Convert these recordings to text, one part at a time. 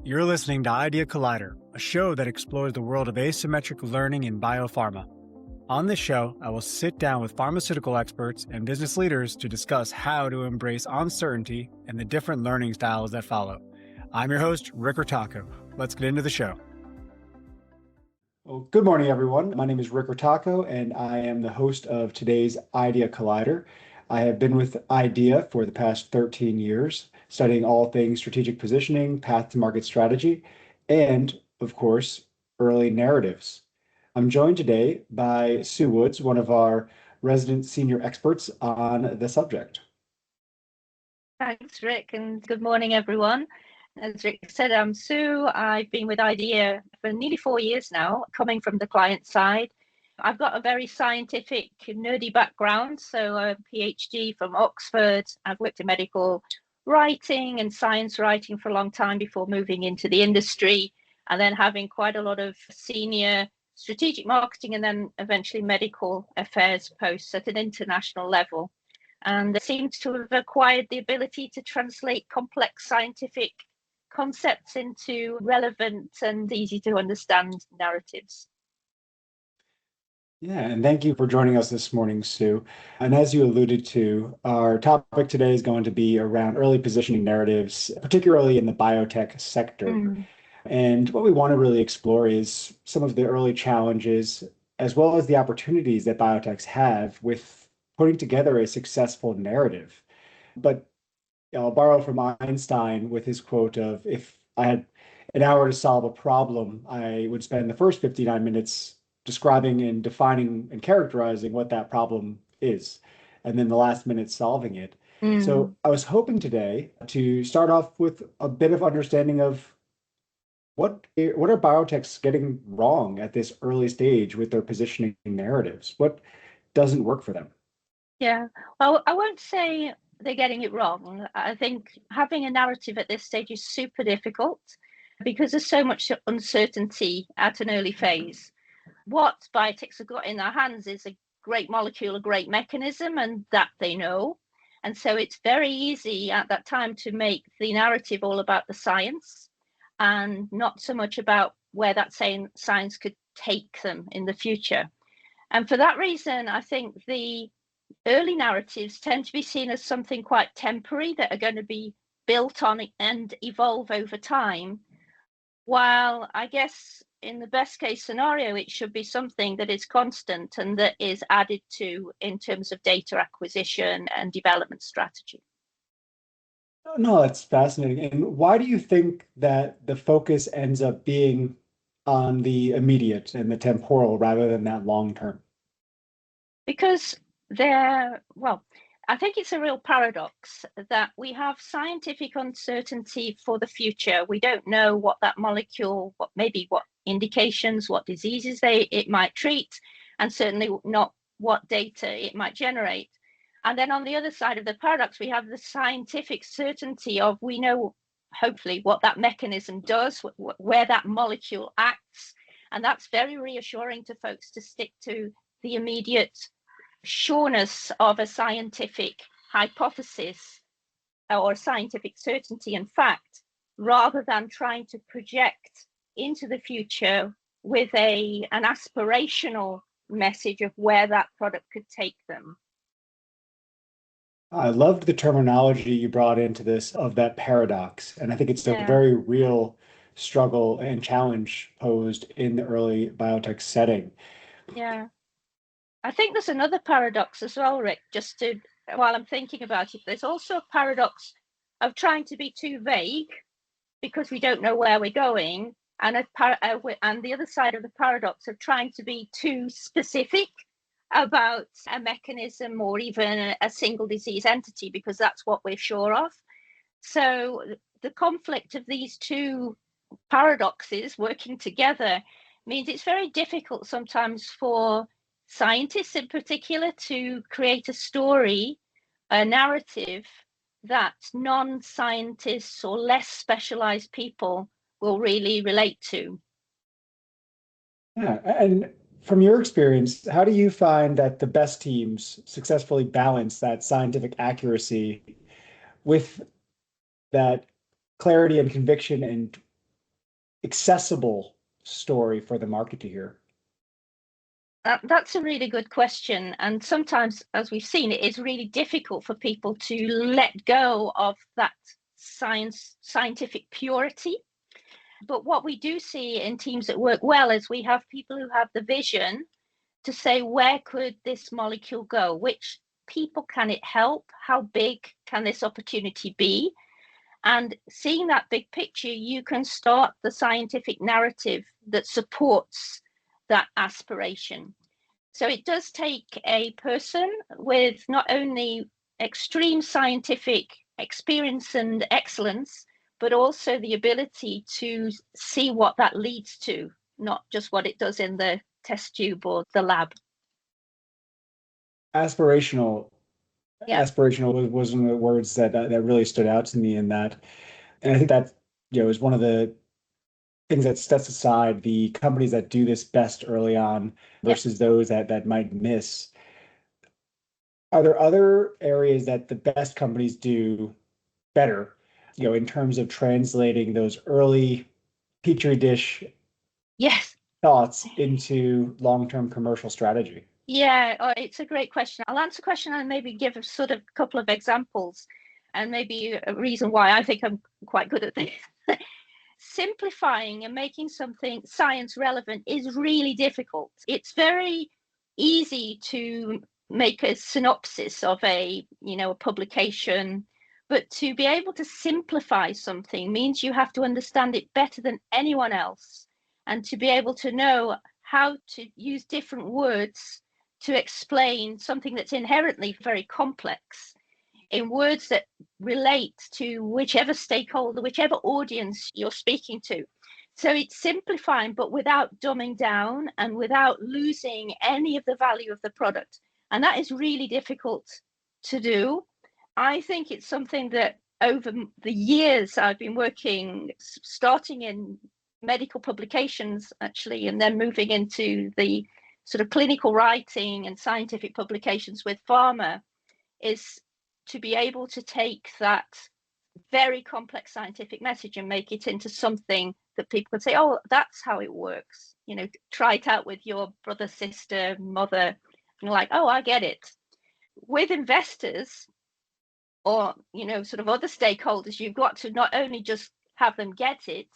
You're listening to IDEA Collider, a show that explores the world of asymmetric learning in biopharma. On this show, I will sit down with pharmaceutical experts and business leaders to discuss how to embrace uncertainty and the different learning styles that follow. I'm your host, Rick Ritacco. Let's get into the show. Well, good morning, everyone. My name is Rick Ritacco, and I am the host of today's IDEA Collider. I have been with IDEA for the past 13 years, studying all things strategic positioning, path to market strategy, and, of course, early narratives. I'm joined today by Sue Woods, one of our resident senior experts on the subject. Thanks, Rick, and good morning, everyone. As Rick said, I'm Sue. I've been with IDEA for nearly 4 years now, coming from the client side. I've got a very scientific, nerdy background, so a PhD from Oxford. I've worked in medical writing and science writing for a long time before moving into the industry, and then having quite a lot of senior strategic marketing and then eventually medical affairs posts at an international level. And seems to have acquired the ability to translate complex scientific concepts into relevant and easy to understand narratives. Yeah, and thank you for joining us this morning, Sue. And as you alluded to, our topic today is going to be around early positioning narratives, particularly in the biotech sector. And what we want to really explore is some of the early challenges, as well as the opportunities that biotechs have with putting together a successful narrative. But I'll borrow from Einstein with his quote of, if I had an hour to solve a problem, I would spend the first 59 minutes describing and defining and characterizing what that problem is, and then the last minute solving it. So I was hoping today to start off with a bit of understanding of what are biotechs getting wrong at this early stage with their positioning narratives? What doesn't work for them? Yeah, well, I won't say they're getting it wrong. I think having a narrative at this stage is super difficult because there's so much uncertainty at an early phase. What biotechs have got in their hands is a great molecule, a great mechanism, and that they know. And so it's very easy at that time to make the narrative all about the science and not so much about where that science could take them in the future. And for that reason, I think the early narratives tend to be seen as something quite temporary that are going to be built on and evolve over time. While I guess in the best case scenario, it should be something that is constant and that is added to in terms of data acquisition and development strategy. No, that's fascinating. And why do you think that the focus ends up being on the immediate and the temporal rather than that long term? Because I think it's a real paradox that we have scientific uncertainty for the future. We don't know what that molecule, what indications, what diseases it might treat, and certainly not what data it might generate. And then on the other side of the paradox, we have the scientific certainty of we know, hopefully, what that mechanism does, where that molecule acts. And that's very reassuring to folks to stick to the immediate sureness of a scientific hypothesis or scientific certainty and fact, rather than trying to project into the future with an aspirational message of where that product could take them. I loved the terminology you brought into this of that paradox. And I think it's a very real struggle and challenge posed in the early biotech setting. Yeah. I think there's another paradox as well, Rick, while I'm thinking about it, there's also a paradox of trying to be too vague because we don't know where we're going, and the other side of the paradox of trying to be too specific about a mechanism or even a single disease entity because that's what we're sure of. So the conflict of these two paradoxes working together means it's very difficult sometimes for scientists in particular to create a story, a narrative that non-scientists or less specialized people will really relate to. Yeah, and from your experience, how do you find that the best teams successfully balance that scientific accuracy with that clarity and conviction and accessible story for the market to hear? That's a really good question. And sometimes, as we've seen, it is really difficult for people to let go of that scientific purity. But what we do see in teams that work well is we have people who have the vision to say, where could this molecule go? Which people can it help? How big can this opportunity be? And seeing that big picture, you can start the scientific narrative that supports that aspiration. So it does take a person with not only extreme scientific experience and excellence, but also the ability to see what that leads to, not just what it does in the test tube or the lab. Aspirational. Yeah. Aspirational was one of the words that really stood out to me in that. And I think that, is one of the things that sets aside the companies that do this best early on versus those that might miss. Are there other areas that the best companies do better, in terms of translating those early petri dish thoughts into long-term commercial strategy? Yeah, it's a great question. I'll answer the question and maybe give a sort of couple of examples and maybe a reason why I think I'm quite good at this. Simplifying and making something science relevant is really difficult. It's very easy to make a synopsis of a publication, but to be able to simplify something means you have to understand it better than anyone else, and to be able to know how to use different words to explain something that's inherently very complex in words that relate to whichever stakeholder, whichever audience you're speaking to. So it's simplifying, but without dumbing down and without losing any of the value of the product. And that is really difficult to do. I think it's something that over the years I've been working, starting in medical publications, actually, and then moving into the sort of clinical writing and scientific publications with pharma, is to be able to take that very complex scientific message and make it into something that people can say, oh, that's how it works. Try it out with your brother, sister, mother, and you're like, oh, I get it. With investors or, sort of other stakeholders, you've got to not only just have them get it,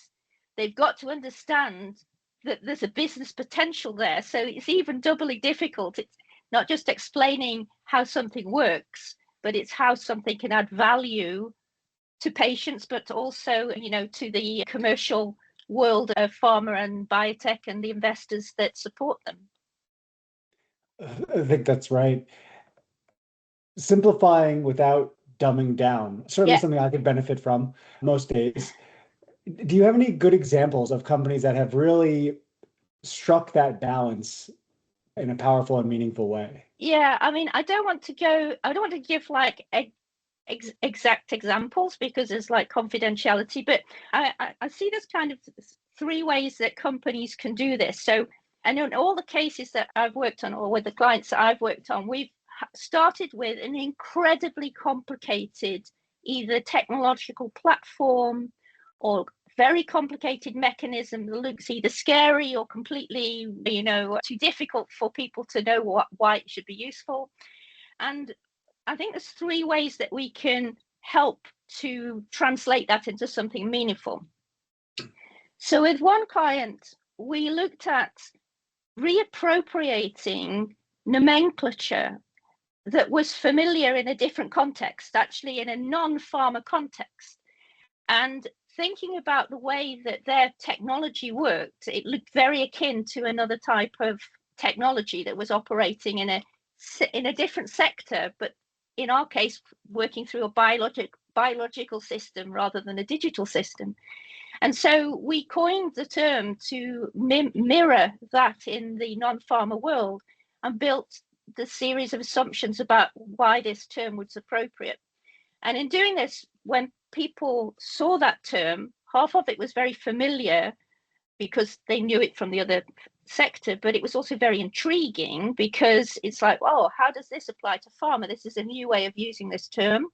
they've got to understand that there's a business potential there. So it's even doubly difficult. It's not just explaining how something works, but it's how something can add value to patients, but also, to the commercial world of pharma and biotech and the investors that support them. I think that's right. Simplifying without dumbing down, certainly something I could benefit from most days. Do you have any good examples of companies that have really struck that balance in a powerful and meaningful way? Yeah, I mean, I don't want to give like exact examples because there's like confidentiality, but I see there's kind of three ways that companies can do this. So, and in all the cases that I've worked on, or with the clients that I've worked on, we've started with an incredibly complicated either technological platform or very complicated mechanism that looks either scary or completely, too difficult for people to know why it should be useful. And I think there's three ways that we can help to translate that into something meaningful. So with one client, we looked at reappropriating nomenclature that was familiar in a different context, actually in a non-pharma context. And thinking about the way that their technology worked, it looked very akin to another type of technology that was operating in a different sector, but in our case, working through a biological system rather than a digital system. And so we coined the term to mirror that in the non-pharma world and built the series of assumptions about why this term was appropriate. And in doing this, when people saw that term, half of it was very familiar because they knew it from the other sector, but it was also very intriguing because it's like, oh, how does this apply to pharma? This is a new way of using this term.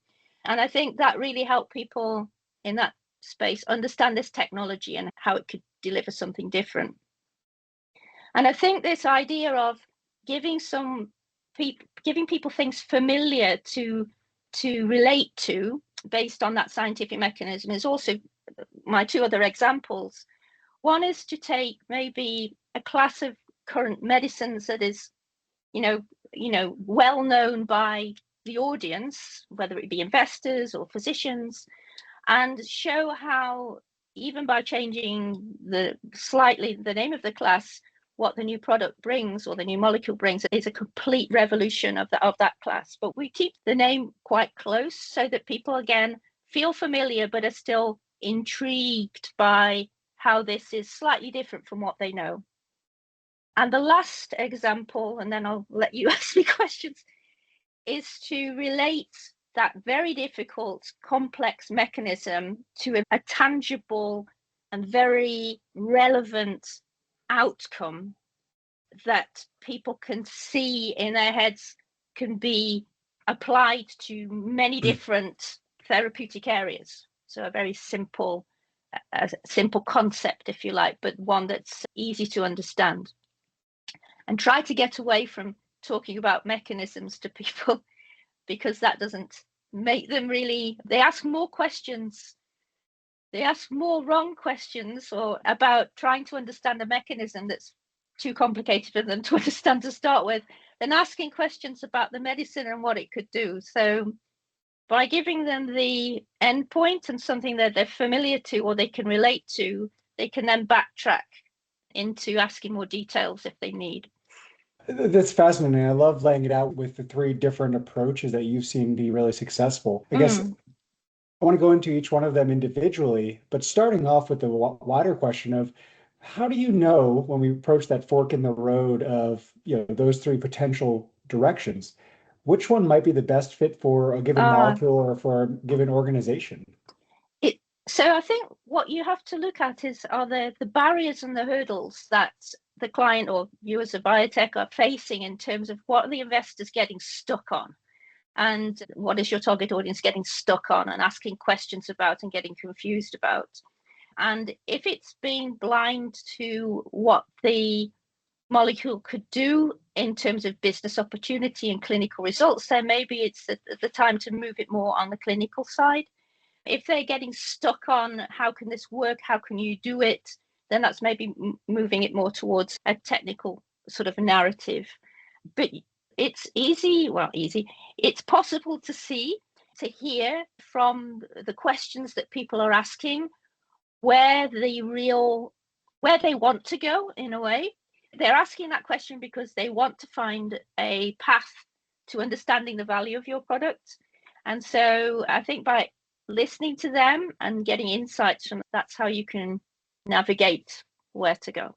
And I think that really helped people in that space understand this technology and how it could deliver something different. And I think this idea of giving people things familiar to relate to based on that scientific mechanism is also my two other examples. One is to take maybe a class of current medicines that is, well known by the audience, whether it be investors or physicians, and show how even by changing slightly the name of the class, what the new product brings or the new molecule brings is a complete revolution of that class. But we keep the name quite close so that people again feel familiar but are still intrigued by how this is slightly different from what they know. And the last example, and then I'll let you ask me questions, is to relate that very difficult, complex mechanism to a tangible and very relevant outcome that people can see in their heads can be applied to many different therapeutic areas. So a very simple concept, if you like, but one that's easy to understand. And try to get away from talking about mechanisms to people, because that doesn't make them really, they ask more questions. They ask more wrong questions or about trying to understand a mechanism that's too complicated for them to understand to start with, than asking questions about the medicine and what it could do. So by giving them the endpoint and something that they're familiar to or they can relate to, they can then backtrack into asking more details if they need. That's fascinating. I love laying it out with the three different approaches that you've seen be really successful. I guess I want to go into each one of them individually, but starting off with the wider question of how do you know when we approach that fork in the road of those three potential directions, which one might be the best fit for a given molecule or for a given organization? So I think what you have to look at are the barriers and the hurdles that the client or you as a biotech are facing in terms of what are the investors getting stuck on, and what is your target audience getting stuck on and asking questions about and getting confused about. And if it's being blind to what the molecule could do in terms of business opportunity and clinical results, then maybe it's the time to move it more on the clinical side. If they're getting stuck on how can this work, how can you do it, then that's maybe moving it more towards a technical sort of narrative. But it's easy. It's possible to hear from the questions that people are asking where they want to go in a way. They're asking that question because they want to find a path to understanding the value of your product. And so I think by listening to them and getting insights from that's how you can navigate where to go.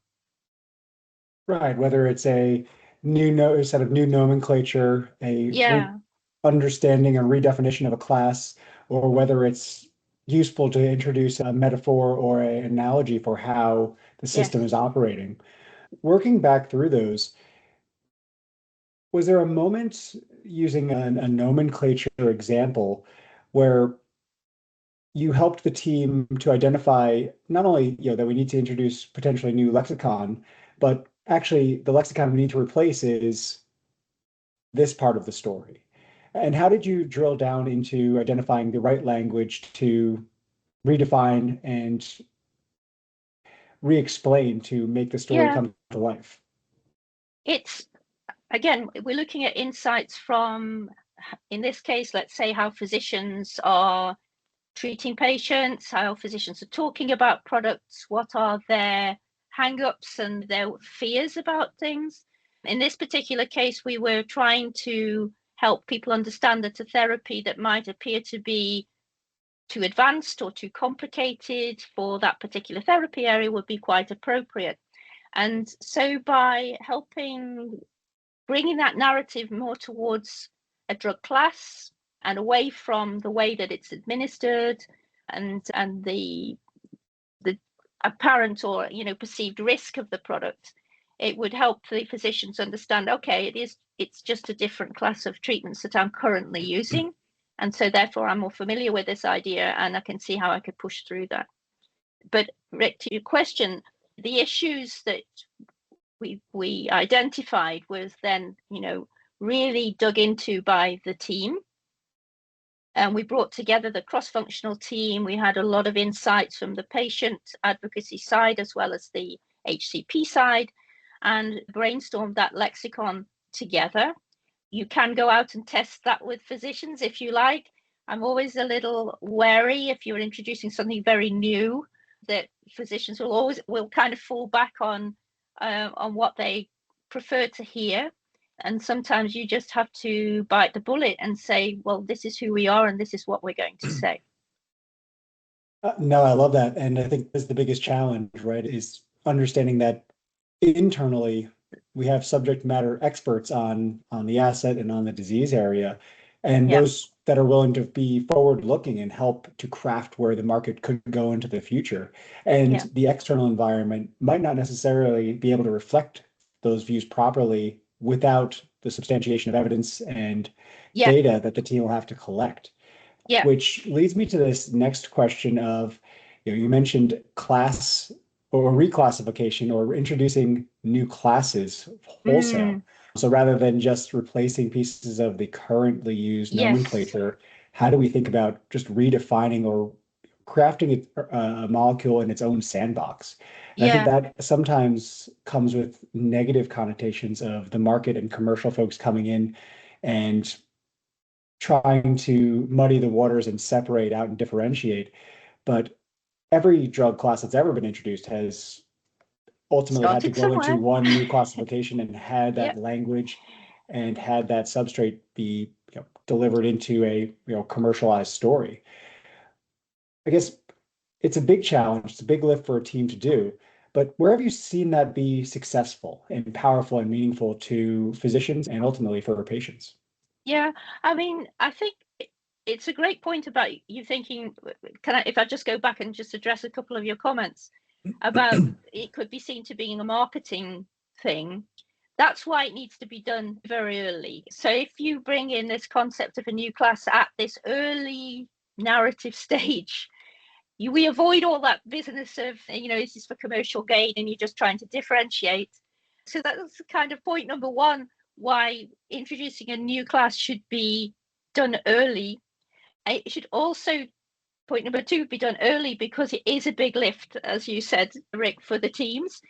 Right, whether it's a set of new nomenclature, understanding and redefinition of a class, or whether it's useful to introduce a metaphor or an analogy for how the system is operating. Working back through those, was there a moment using a nomenclature example where you helped the team to identify not only that we need to introduce potentially new lexicon, but actually the lexicon we need to replace is this part of the story? And how did you drill down into identifying the right language to redefine and re-explain to make the story come to life? It's, again, we're looking at insights from, in this case, let's say how physicians are treating patients, how physicians are talking about products, what are their hang-ups and their fears about things. In this particular case, we were trying to help people understand that a therapy that might appear to be too advanced or too complicated for that particular therapy area would be quite appropriate. And so by bringing that narrative more towards a drug class and away from the way that it's administered and the apparent or perceived risk of the product, it would help the physicians understand, okay, it's just a different class of treatments that I'm currently using, And so therefore I'm more familiar with this idea and I can see how I could push through that. But Rick, to your question, the issues that we identified was then, really dug into by the team. And we brought together the cross-functional team. We had a lot of insights from the patient advocacy side as well as the HCP side, and brainstormed that lexicon together. You can go out and test that with physicians if you like. I'm always a little wary if you're introducing something very new, that physicians will kind of fall back on what they prefer to hear. And sometimes you just have to bite the bullet and say, well, this is who we are and this is what we're going to say. No, I love that. And I think that's the biggest challenge, right, is understanding that internally we have subject matter experts on the asset and on the disease area, and those that are willing to be forward looking and help to craft where the market could go into the future. And the external environment might not necessarily be able to reflect those views properly without the substantiation of evidence and data that the team will have to collect. Which leads me to this next question of, you mentioned class or reclassification or introducing new classes wholesale. So rather than just replacing pieces of the currently used nomenclature, how do we think about just redefining or crafting a molecule in its own sandbox? And I think that sometimes comes with negative connotations of the market and commercial folks coming in and trying to muddy the waters and separate out and differentiate. But every drug class that's ever been introduced has ultimately had to go into one new classification and had that language and had that substrate be delivered into a commercialized story. I guess it's a big challenge. It's a big lift for a team to do. But where have you seen that be successful and powerful and meaningful to physicians and ultimately for patients? Yeah, I mean, I think it's a great point about you thinking, if I just go back and just address a couple of your comments about it could be seen to being a marketing thing. That's why it needs to be done very early. So if you bring in this concept of a new class at this early narrative stage, we avoid all that business of, is this for commercial gain and you're just trying to differentiate. So that's kind of point number one, why introducing a new class should be done early. It should also, point number two, be done early because it is a big lift, as you said, Rick, for the teams.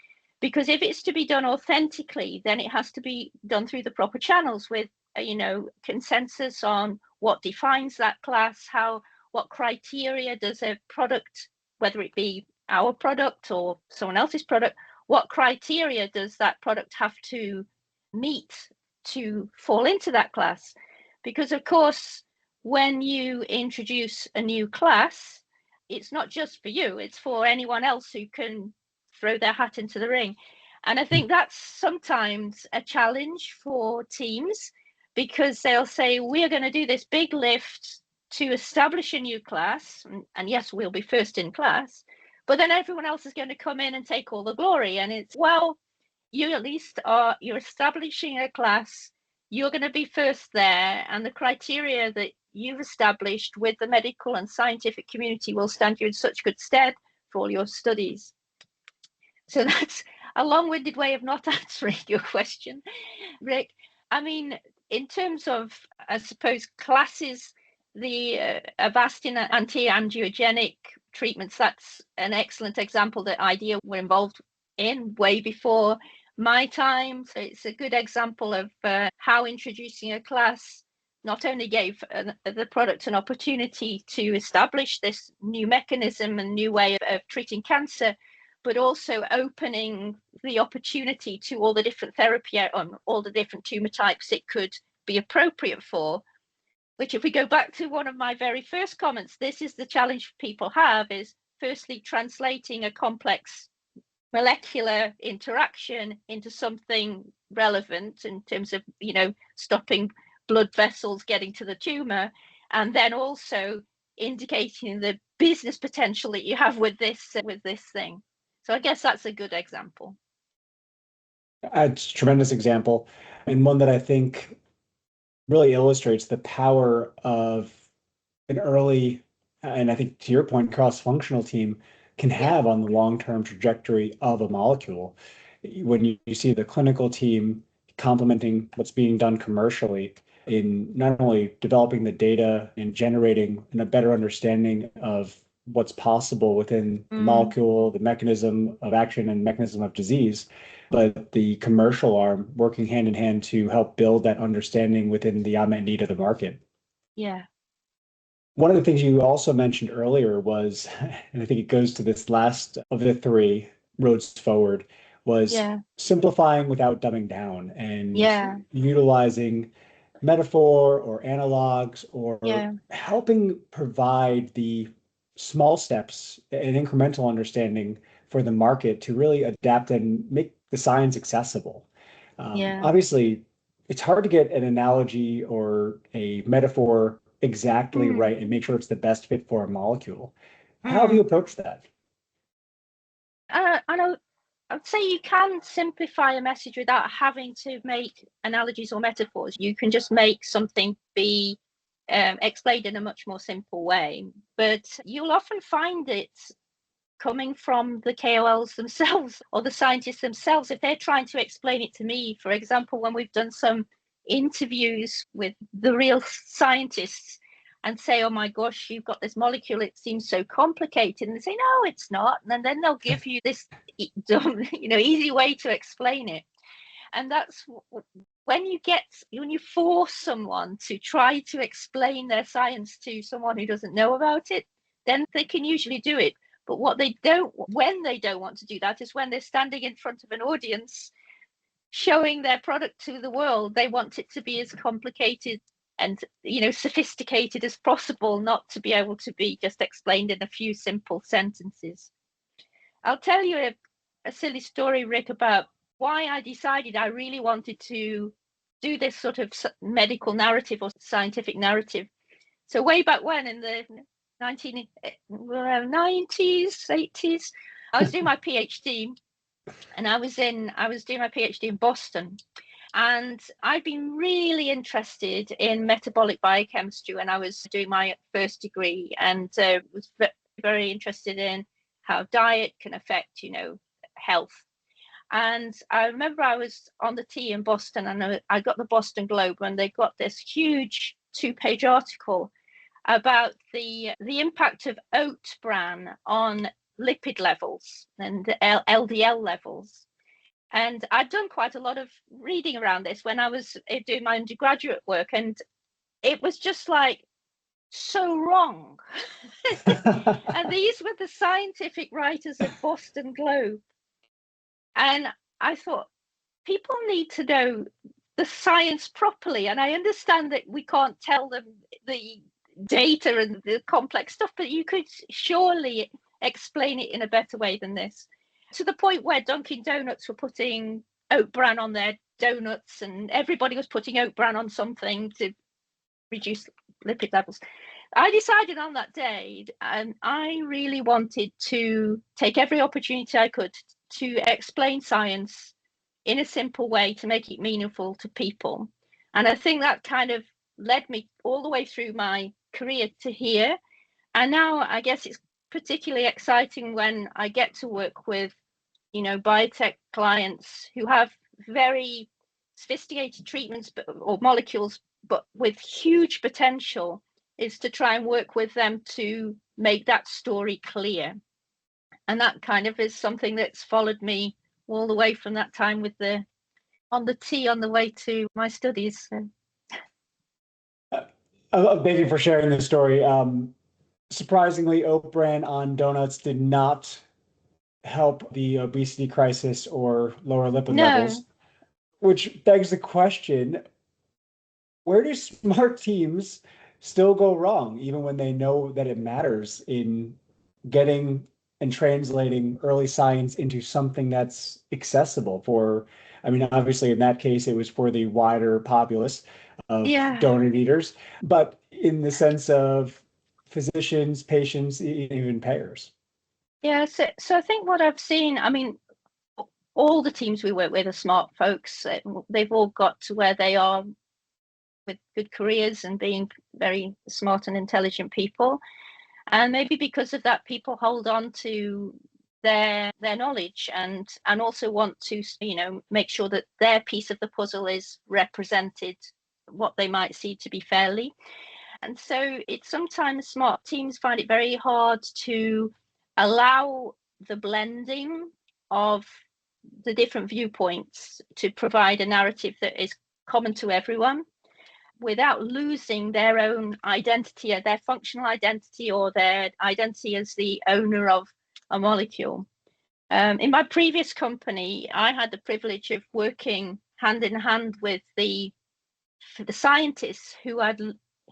Because if it's to be done authentically, then it has to be done through the proper channels with, consensus on what defines that class, what criteria does a product, whether it be our product or someone else's product, what criteria does that product have to meet to fall into that class? Because of course, when you introduce a new class, it's not just for you, it's for anyone else who can throw their hat into the ring. And I think that's sometimes a challenge for teams because they'll say, we're going to do this big lift to establish a new class. And yes, we'll be first in class, but then everyone else is going to come in and take all the glory. And it's, well, you at least you're establishing a class, you're going to be first there, and the criteria that you've established with the medical and scientific community will stand you in such good stead for all your studies. So that's a long-winded way of not answering your question, Rick. I mean, in terms of, I suppose, classes, the Avastin anti-angiogenic treatments, that's an excellent example that IDEA were involved in way before my time. So it's a good example of how introducing a class not only gave the product an opportunity to establish this new mechanism and new way of treating cancer, but also opening the opportunity to all the different therapy on all the different tumor types it could be appropriate for. Which, if we go back to one of my very first comments, this is the challenge people have, is firstly translating a complex molecular interaction into something relevant in terms of, stopping blood vessels getting to the tumor, and then also indicating the business potential that you have with this thing. So I guess that's a good example. It's a tremendous example, and one that I think really illustrates the power of an early, and I think to your point, cross-functional team can have on the long-term trajectory of a molecule. When you see the clinical team complementing what's being done commercially in not only developing the data and generating a better understanding of what's possible within the molecule, the mechanism of action and mechanism of disease, but the commercial arm working hand in hand to help build that understanding within the unmet need of the market. Yeah. One of the things you also mentioned earlier was, and I think it goes to this last of the three roads forward, was simplifying without dumbing down and utilizing metaphor or analogs or helping provide the small steps and incremental understanding for the market to really adapt and make the science accessible. Obviously, it's hard to get an analogy or a metaphor exactly right and make sure it's the best fit for a molecule. How have you approached that? I know. I'd say you can simplify a message without having to make analogies or metaphors. You can just make something be explained in a much more simple way. But you'll often find it coming from the KOLs themselves or the scientists themselves. If they're trying to explain it to me, for example, when we've done some interviews with the real scientists and say, oh my gosh, you've got this molecule, it seems so complicated. And they say, no, it's not. And then they'll give you this easy way to explain it. And that's when you force someone to try to explain their science to someone who doesn't know about it, then they can usually do it. But when they don't want to do that is when they're standing in front of an audience showing their product to the world. They want it to be as complicated and sophisticated as possible, not to be able to be just explained in a few simple sentences. I'll tell you a silly story, Rick, about why I decided I really wanted to do this sort of medical narrative or scientific narrative. So way back when, in the 90s, 80s, I was doing my PhD, and I was doing my PhD in Boston. And I'd been really interested in metabolic biochemistry when I was doing my first degree, and was very interested in how diet can affect, health. And I remember I was on the T in Boston, and I got the Boston Globe, and they got this huge 2-page article about the impact of oat bran on lipid levels and LDL levels. And I'd done quite a lot of reading around this when I was doing my undergraduate work, and it was just like so wrong. And these were the scientific writers at Boston Globe. And I thought, people need to know the science properly. And I understand that we can't tell them the data and the complex stuff, but you could surely explain it in a better way than this. To the point where Dunkin' Donuts were putting oat bran on their donuts, and everybody was putting oat bran on something to reduce lipid levels. I decided on that day, and I really wanted to take every opportunity I could to explain science in a simple way to make it meaningful to people. And I think that kind of led me all the way through my career to here. And now I guess it's particularly exciting when I get to work with, biotech clients who have very sophisticated treatments or molecules, but with huge potential, is to try and work with them to make that story clear. And that kind of is something that's followed me all the way from that time on the T on the way to my studies. So. Thank you for sharing this story. Surprisingly, oat bran on donuts did not help the obesity crisis or lower lipid levels, which begs the question, where do smart teams still go wrong, even when they know that it matters in getting and translating early science into something that's accessible for, obviously in that case, it was for the wider populace of donor eaters, but in the sense of physicians, patients, even payers. Yeah, so I think what I've seen, all the teams we work with are smart folks. They've all got to where they are with good careers and being very smart and intelligent people. And maybe because of that, people hold on to their knowledge and also want to, make sure that their piece of the puzzle is represented, what they might see to be fairly. And so it's sometimes smart teams find it very hard to allow the blending of the different viewpoints to provide a narrative that is common to everyone without losing their own identity, or their functional identity, or their identity as the owner of a molecule. In my previous company, I had the privilege of working hand in hand with the scientist who had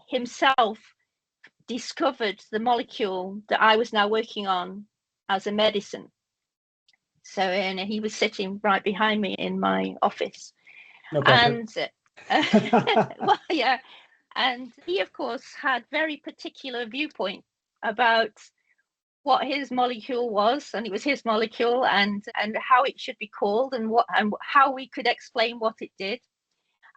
himself discovered the molecule that I was now working on as a medicine. So, and he was sitting right behind me in my office. No pressure. And well, yeah, and he, of course, had very particular viewpoint about what his molecule was, and it was his molecule, and how it should be called, and how we could explain what it did.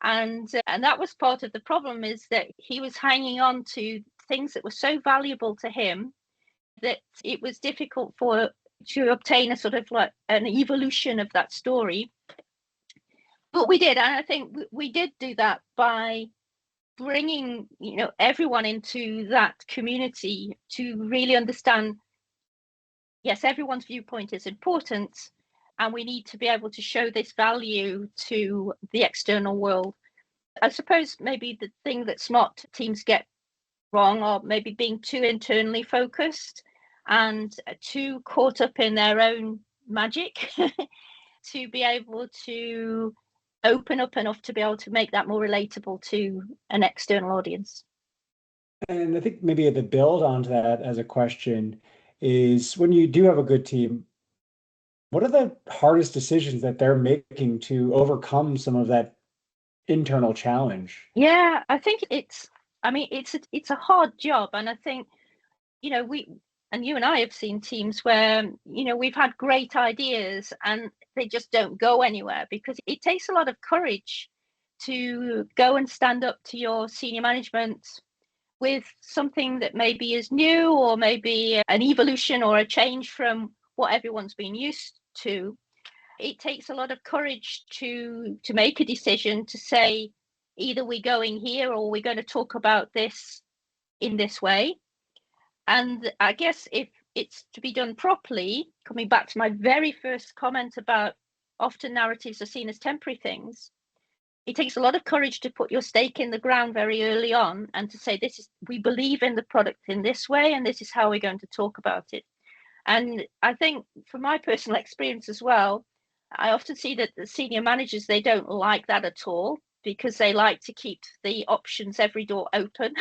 And that was part of the problem, is that he was hanging on to things that were so valuable to him that it was difficult to obtain a sort of like an evolution of that story. But we did, and I think we did do that by bringing everyone into that community to really understand, yes, everyone's viewpoint is important, and we need to be able to show this value to the external world. I suppose maybe the thing that smart teams get wrong, or maybe being too internally focused and too caught up in their own magic to be able to open up enough to be able to make that more relatable to an external audience. And I think maybe the build onto that as a question is, when you do have a good team, what are the hardest decisions that they're making to overcome some of that internal challenge? Yeah, I think it's a hard job, and I think you and I have seen teams where we've had great ideas and they just don't go anywhere, because it takes a lot of courage to go and stand up to your senior management with something that maybe is new, or maybe an evolution or a change from what everyone's been used to. It takes a lot of courage to make a decision to say, either we're going here or we're going to talk about this in this way. And I guess if it's to be done properly, coming back to my very first comment about often narratives are seen as temporary things, it takes a lot of courage to put your stake in the ground very early on and to say, we believe in the product in this way, and this is how we're going to talk about it. And I think from my personal experience as well, I often see that the senior managers, they don't like that at all, because they like to keep the options, every door open.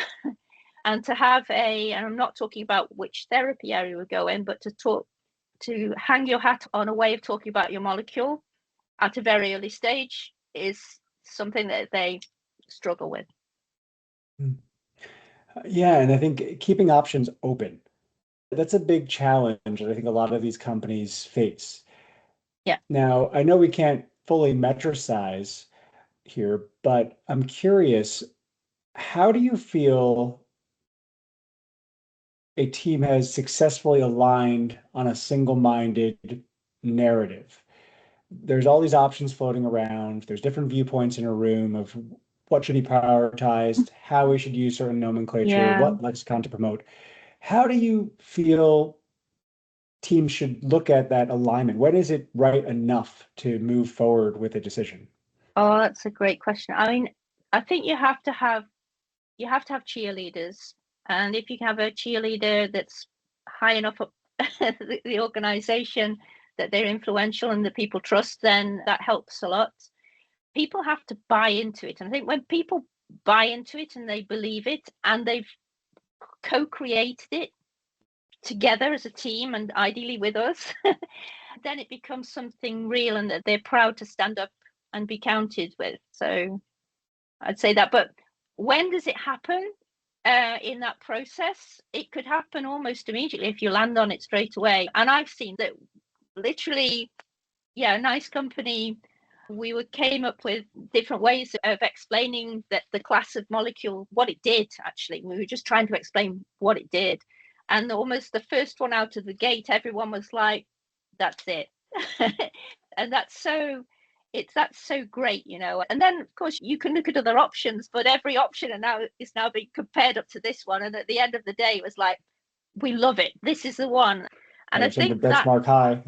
And to have and I'm not talking about which therapy area we go in, but to hang your hat on a way of talking about your molecule at a very early stage is something that they struggle with. Yeah, and I think keeping options open, that's a big challenge that I think a lot of these companies face. Yeah. Now, I know we can't fully metricize here, but I'm curious, how do you feel a team has successfully aligned on a single-minded narrative? There's all these options floating around. There's different viewpoints in a room of what should be prioritized, how we should use certain nomenclature, what lexicon to promote. How do you feel teams should look at that alignment? When is it right enough to move forward with a decision? Oh, that's a great question. I mean, I think you have to have cheerleaders, and if you have a cheerleader that's high enough up the organization that they're influential and that people trust, then that helps a lot. People have to buy into it, and I think when people buy into it and they believe it and they've co-created it together as a team, and ideally with us, then it becomes something real and that they're proud to stand up and be counted with. So I'd say that. But when does it happen in that process? It could happen almost immediately if you land on it straight away. And I've seen that literally, a nice company we came up with different ways of explaining that the class of molecule, what it did, actually. We were just trying to explain what it did. And almost the first one out of the gate, everyone was like, that's it. And that's so great, And then of course you can look at other options, but every option is now being compared up to this one. And at the end of the day, it was like, we love it. This is the one. And I think the benchmark high.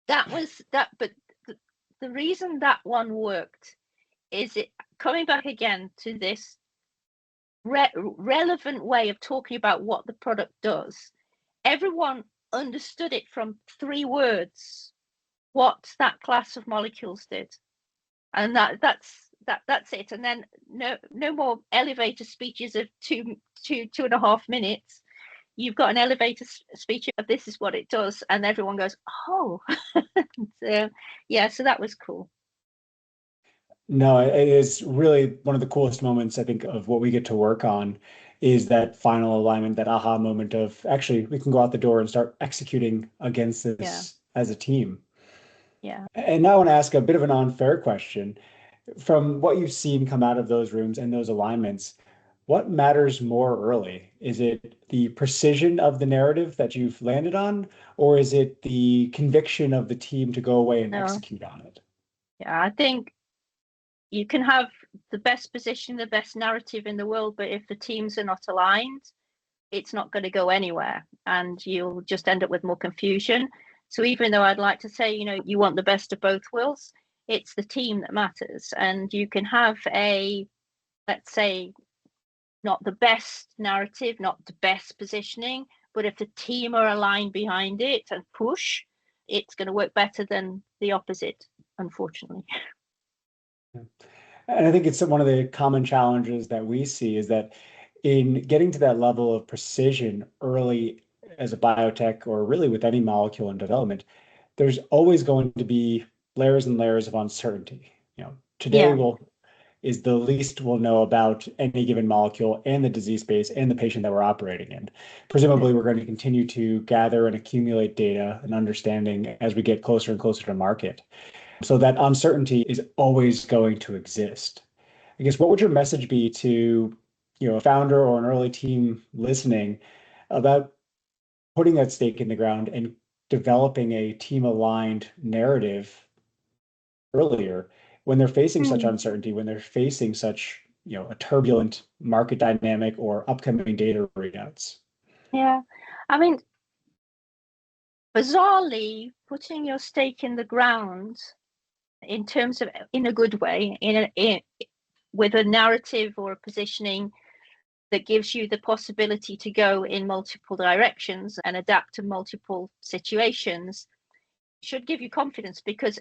that was that, but the reason that one worked is it coming back again to this relevant way of talking about what the product does. Everyone understood it from 3 words, what that class of molecules did, and that's it. And then no more elevator speeches of two and a half minutes. You've got an elevator speech of this is what it does, and everyone goes, oh. So that was cool. No, it is really one of the coolest moments, I think, of what we get to work on is that final alignment, that aha moment of actually we can go out the door and start executing against this as a team. Yeah. And now I want to ask a bit of an unfair question. From what you've seen come out of those rooms and those alignments, what matters more early? Is it the precision of the narrative that you've landed on, or is it the conviction of the team to go away and execute on it? Yeah, I think you can have the best position, the best narrative in the world, but if the teams are not aligned, it's not going to go anywhere, and you'll just end up with more confusion. So even though I'd like to say, you want the best of both worlds, it's the team that matters. And you can have let's say, not the best narrative, not the best positioning, but if the team are aligned behind it and push, it's going to work better than the opposite, unfortunately. And I think it's one of the common challenges that we see is that in getting to that level of precision early as a biotech, or really with any molecule in development, there's always going to be layers and layers of uncertainty. Today is the least we'll know about any given molecule and the disease space and the patient that we're operating in. Presumably, we're going to continue to gather and accumulate data and understanding as we get closer and closer to market. So that uncertainty is always going to exist. I guess, what would your message be to, a founder or an early team listening about putting that stake in the ground and developing a team-aligned narrative earlier when they're facing such uncertainty, when they're facing such, a turbulent market dynamic or upcoming data readouts? Yeah, I mean, bizarrely, putting your stake in the ground in terms of, in a good way, with a narrative or a positioning that gives you the possibility to go in multiple directions and adapt to multiple situations, should give you confidence, because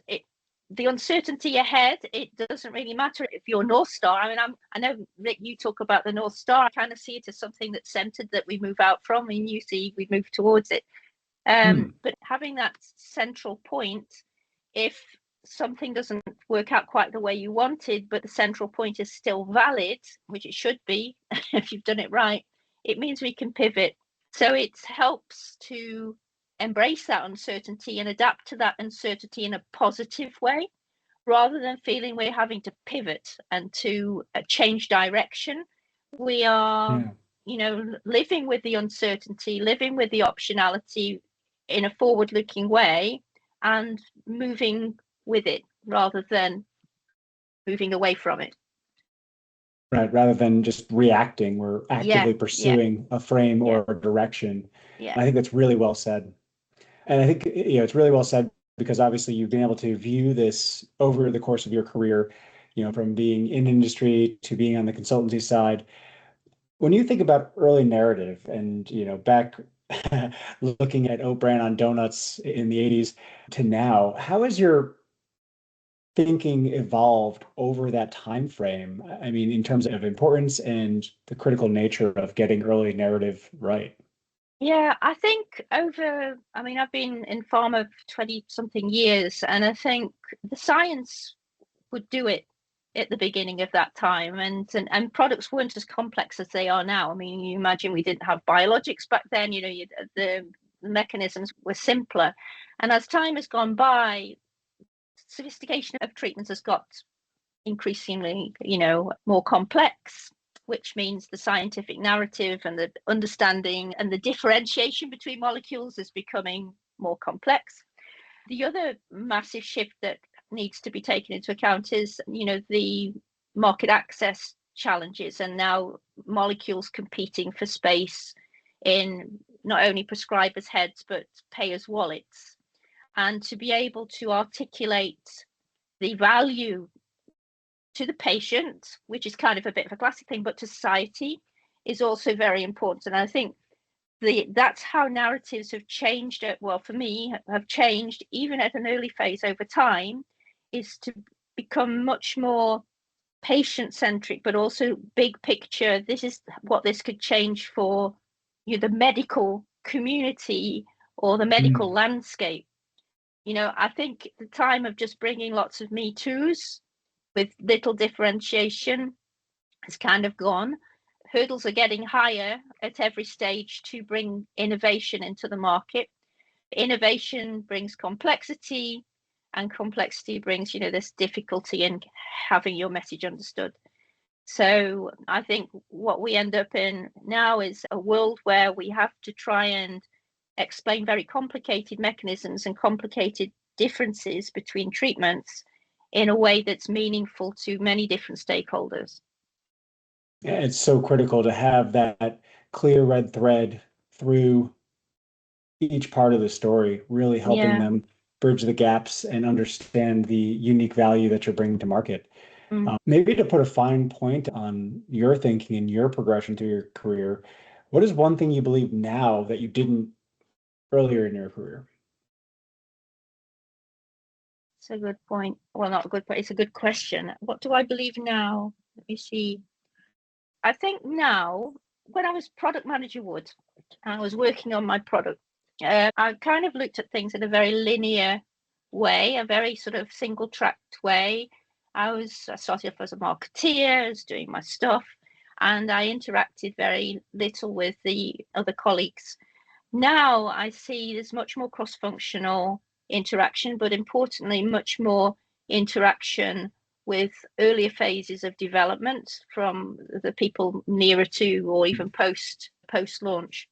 the uncertainty ahead, it doesn't really matter if you're North Star. I mean, I know, Rick, you talk about the North Star. I kind of see it as something that's centered, that we move out from, and you see we move towards it. But having that central point, if something doesn't work out quite the way you wanted, but the central point is still valid, which it should be if you've done it right, it means we can pivot. So it helps to embrace that uncertainty and adapt to that uncertainty in a positive way, rather than feeling we're having to pivot and to change direction. We are, living with the uncertainty, living with the optionality in a forward-looking way, and moving with it rather than moving away from it. Right, rather than just reacting, we're actively pursuing a frame or a direction. Yeah. I think that's really well said. And I think, it's really well said because obviously you've been able to view this over the course of your career, from being in industry to being on the consultancy side. When you think about early narrative and, back looking at oat bran on donuts in the 80s to now, how has your thinking evolved over that time frame? I mean, in terms of importance and the critical nature of getting early narrative right. Yeah, I think I've been in pharma for 20 something years, and I think the science would do it at the beginning of that time, and products weren't as complex as they are now. I mean, you imagine we didn't have biologics back then, the mechanisms were simpler. And as time has gone by, sophistication of treatments has got increasingly, more complex, which means the scientific narrative and the understanding and the differentiation between molecules is becoming more complex. The other massive shift that needs to be taken into account is, the market access challenges, and now molecules competing for space in not only prescribers' heads, but payers' wallets. And to be able to articulate the value to the patient, which is kind of a bit of a classic thing, but to society is also very important. And I think that's how narratives have changed. Well, for me, have changed even at an early phase over time, is to become much more patient-centric, but also big picture. This is what this could change for the medical community or the medical landscape. I think the time of just bringing lots of Me Too's with little differentiation has kind of gone. Hurdles are getting higher at every stage to bring innovation into the market. Innovation brings complexity, and complexity brings, this difficulty in having your message understood. So I think what we end up in now is a world where we have to try and explain very complicated mechanisms and complicated differences between treatments in a way that's meaningful to many different stakeholders. Yeah, it's so critical to have that clear red thread through each part of the story, really helping them bridge the gaps and understand the unique value that you're bringing to market. Maybe to put a fine point on your thinking and your progression through your career, what is one thing you believe now that you didn't earlier in your career? It's a good point. Well, not a good point. It's a good question. What do I believe now? Let me see. I think now, when I was product manager Wood, and I was working on my product, I kind of looked at things in a very linear way, a very sort of single-tracked way. I started off as a marketeer, I was doing my stuff, and I interacted very little with the other colleagues. Now I see there's much more cross-functional interaction, but importantly, much more interaction with earlier phases of development from the people nearer to or even post launch.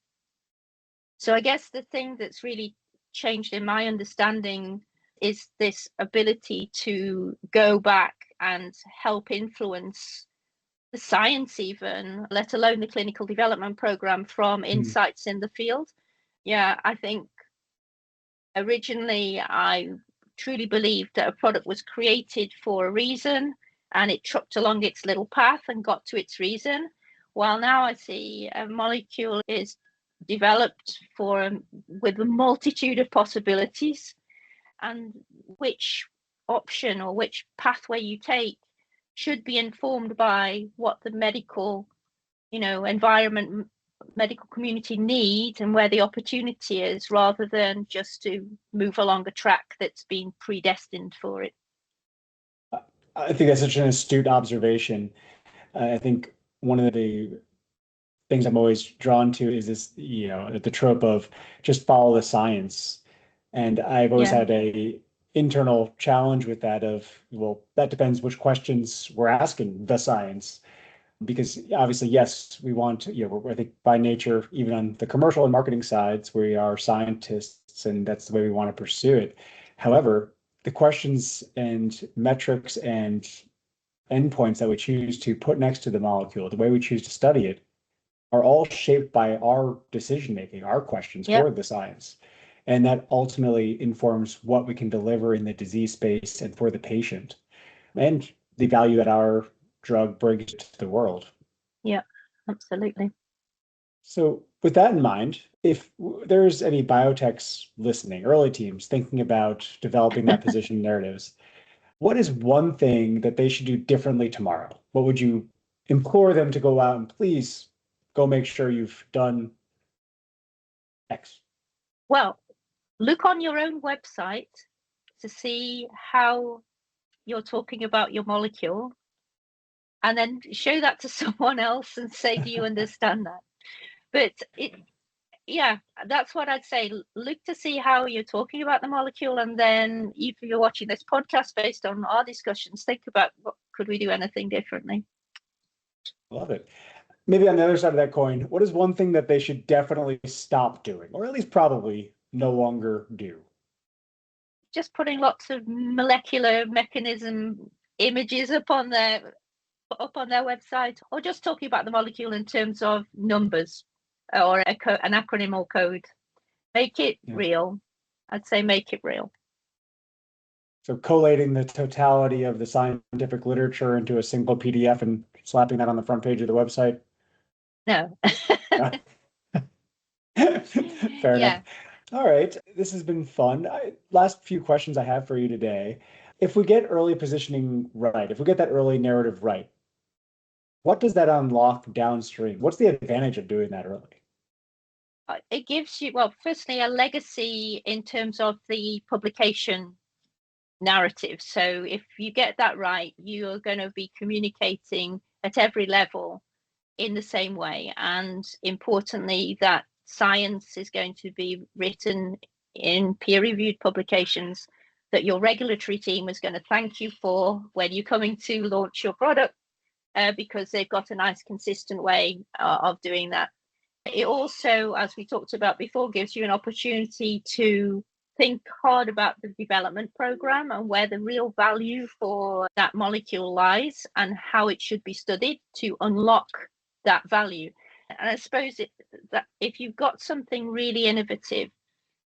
So I guess the thing that's really changed in my understanding is this ability to go back and help influence the science, even, let alone the clinical development program, from insights in the field. Yeah, I think originally I truly believed that a product was created for a reason and it trucked along its little path and got to its reason. While now I see a molecule is developed with a multitude of possibilities, and which option or which pathway you take should be informed by what the medical, environment, medical community need and where the opportunity is, rather than just to move along a track that's been predestined for it. I think that's such an astute observation. I think one of the things I'm always drawn to is this, the trope of just follow the science. And I've always had a internal challenge with that of, well, that depends which questions we're asking the science. Because obviously, yes, we want, I think by nature, even on the commercial and marketing sides, we are scientists and that's the way we want to pursue it. However, the questions and metrics and endpoints that we choose to put next to the molecule, the way we choose to study it, are all shaped by our decision-making, our questions for the science. And that ultimately informs what we can deliver in the disease space and for the patient, and the value that our drug brings to the world. Yeah, absolutely. So with that in mind, if there's any biotechs listening, early teams thinking about developing that position narratives, what is one thing that they should do differently tomorrow? What would you implore them to go out and please go make sure you've done X? Well, look on your own website to see how you're talking about your molecule, and then show that to someone else and say, do you understand that? But Yeah, that's what I'd say. Look to see how you're talking about the molecule, and then if you're watching this podcast based on our discussions, think about what could we do anything differently. Love it. Maybe on the other side of that coin, what is one thing that they should definitely stop doing, or at least probably no longer do? Just putting lots of molecular mechanism images up on their website, or just talking about the molecule in terms of numbers or an acronym or code. Make it real. I'd say make it real. So collating the totality of the scientific literature into a single PDF and slapping that on the front page of the website? No. Fair enough. All right. This has been fun. Last few questions I have for you today. If we get early positioning right, if we get that early narrative right, what does that unlock downstream? What's the advantage of doing that early? It gives you, well, firstly, a legacy in terms of the publication narrative. So if you get that right, you're going to be communicating at every level in the same way. And importantly, that science is going to be written in peer-reviewed publications that your regulatory team is going to thank you for when you're coming to launch your product, because they've got a nice consistent way of doing that. It also, as we talked about before, gives you an opportunity to think hard about the development program and where the real value for that molecule lies and how it should be studied to unlock that value. And I suppose that if you've got something really innovative,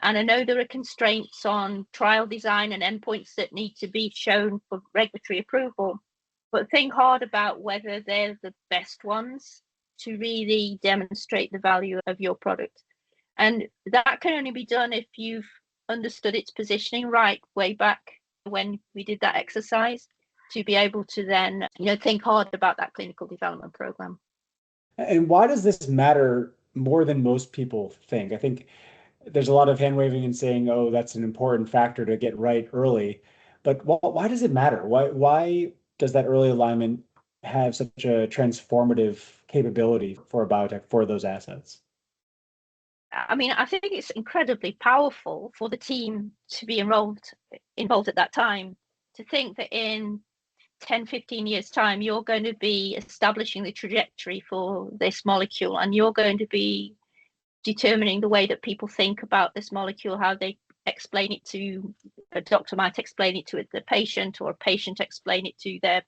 and I know there are constraints on trial design and endpoints that need to be shown for regulatory approval, but think hard about whether they're the best ones to really demonstrate the value of your product. And that can only be done if you've understood its positioning right way back when we did that exercise, to be able to then think hard about that clinical development program. And why does this matter more than most people think? I think there's a lot of hand waving and saying, oh, that's an important factor to get right early. But why does it matter? Why does that early alignment have such a transformative capability for a biotech for those assets? I mean, I think it's incredibly powerful for the team to be involved at that time, to think that in 10, 15 years time, you're going to be establishing the trajectory for this molecule, and you're going to be determining the way that people think about this molecule, how they explain it to a doctor might explain it to the patient, or a patient explain it to their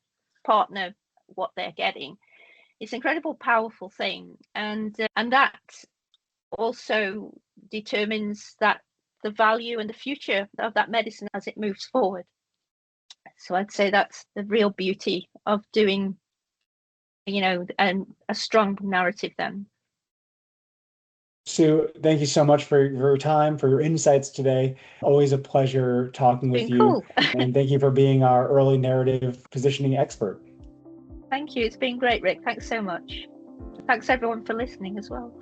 partner, what they're getting. It's an incredible powerful thing, and that also determines that the value and the future of that medicine as it moves forward. So I'd say that's the real beauty of doing, a strong narrative then. Sue, thank you so much for your time, for your insights today. Always a pleasure talking with you. Cool. And thank you for being our early narrative positioning expert. Thank you. It's been great, Rick. Thanks so much. Thanks everyone for listening as well.